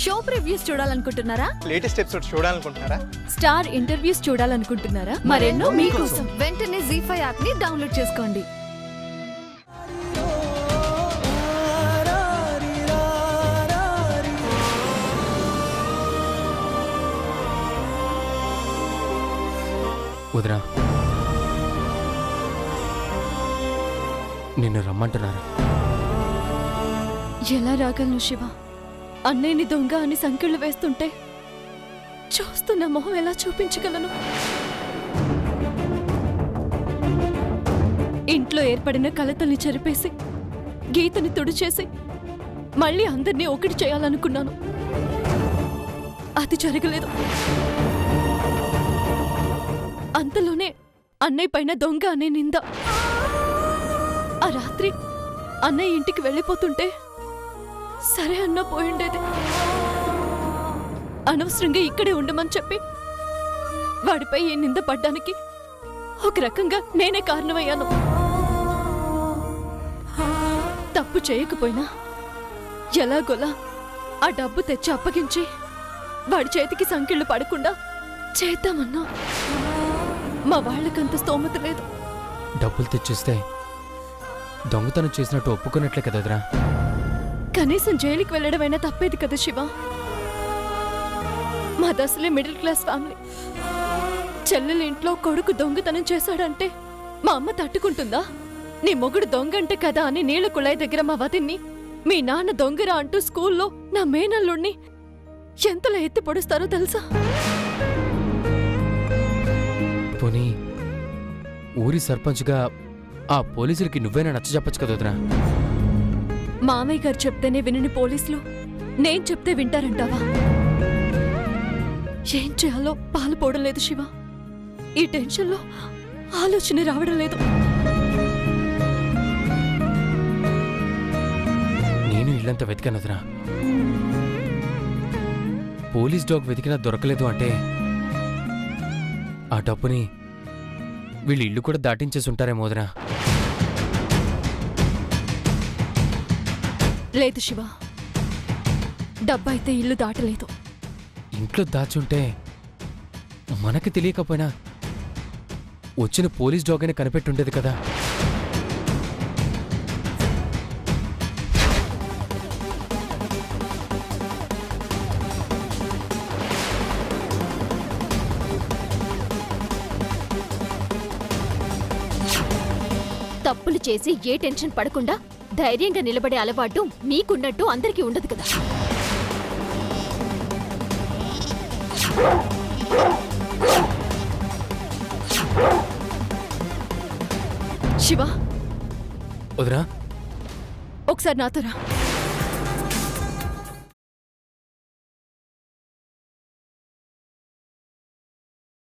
Show previews చూడాలనుకుంటున్నారా? Latest episode చూడాలనుకుంటున్నారా? Star interviews చూడాలనుకుంటున్నారా? మరెన్నో మీకోసం వెంటనే ZEE5 యాప్ ని డౌన్లోడ్ చేసుకోండి. వదినా, నిన్ను రమ్మంటున్నారా? ఎలా రాగలను శివ? అన్నయ్యని దొంగ అని సంకెళ్ళు వేస్తుంటే చూస్తున్న మొహం ఎలా చూపించగలను? ఇంట్లో ఏర్పడిన కలతల్ని చెరిపేసి గీతని తుడిచేసి మళ్ళీ అందరినీ ఒకటి చేయాలనుకున్నాను. అది జరగలేదు. అంతలోనే అన్నయ్య పైన దొంగ అనే నింద. ఆ రాత్రి అన్నయ్య ఇంటికి వెళ్ళిపోతుంటే సరే అన్న పోయిండేది. అనవసరంగా ఇక్కడే ఉండమని చెప్పి వాడిపై ఈ నింద పడ్డానికి ఒక రకంగా నేనే కారణమయ్యాను. తప్పు చేయకపోయినా ఎలాగోలా ఆ డబ్బు తెచ్చి అప్పగించి వాడి చేతికి సంకెళ్ళు పడకుండా చేద్దామన్నా మా వాళ్ళకంత స్తోమత లేదు. డబ్బులు తెచ్చిస్తే దొంగతనం చేసినట్టు ఒప్పుకున్నట్లే కదా వదినా? కనీసం జైలుకి వెళ్ళడమైనా తప్పేది కదా శివ. మాదసలే మిడిల్ క్లాస్ ఫ్యామిలీ. చెల్లెల ఇంట్లో కొడుకు దొంగతనం చేశాడంటే మా అమ్మ తట్టుకుంటుందా? నీ మొగుడు దొంగంటే కదా అని నీళ్ల కుళాయి దగ్గర మా వదిన్ని, మీ నాన్న దొంగరా అంటూ స్కూల్లో నా మేనల్లుణ్ణి ఎంతలా ఎత్తి పొడుస్తారో తెలుసా? పోనీ ఊరి సర్పంచ్గా ఆ పోలీసులకి నువ్వేనా నచ్చ చెప్పచ్చు కదా వదినా? మామయ్య గారు చెప్తేనే వినని పోలీసులు నేను చెప్తే వింటారంటావా? ఏం చేయాలో పాలుపోవడం లేదు శివ. ఈ టెన్షన్లో ఆలోచన రావడం లేదు. నేను ఇల్లంతా వెతికాను వదినా. పోలీస్ డాగ్ వెతికినా దొరకలేదు అంటే ఆ డబ్బుని వీళ్ళు ఇల్లు కూడా దాటించేసి ఉంటారేమో వదినా. లేదు శివ, డబ్బైతే ఇల్లు దాటలేదు. ఇంట్లో దాచుంటే మనకి తెలియకపోయినా వచ్చిన పోలీస్ డాగ్ అని కనిపెట్టుండేది కదా. తప్పులు చేసి ఏ టెన్షన్ పడకుండా ధైర్యంగా నిలబడే అలవాటు మీకున్నట్టు అందరికీ ఉండదు కదా. శివ, వదినా, ఒకసారి నాతో రా.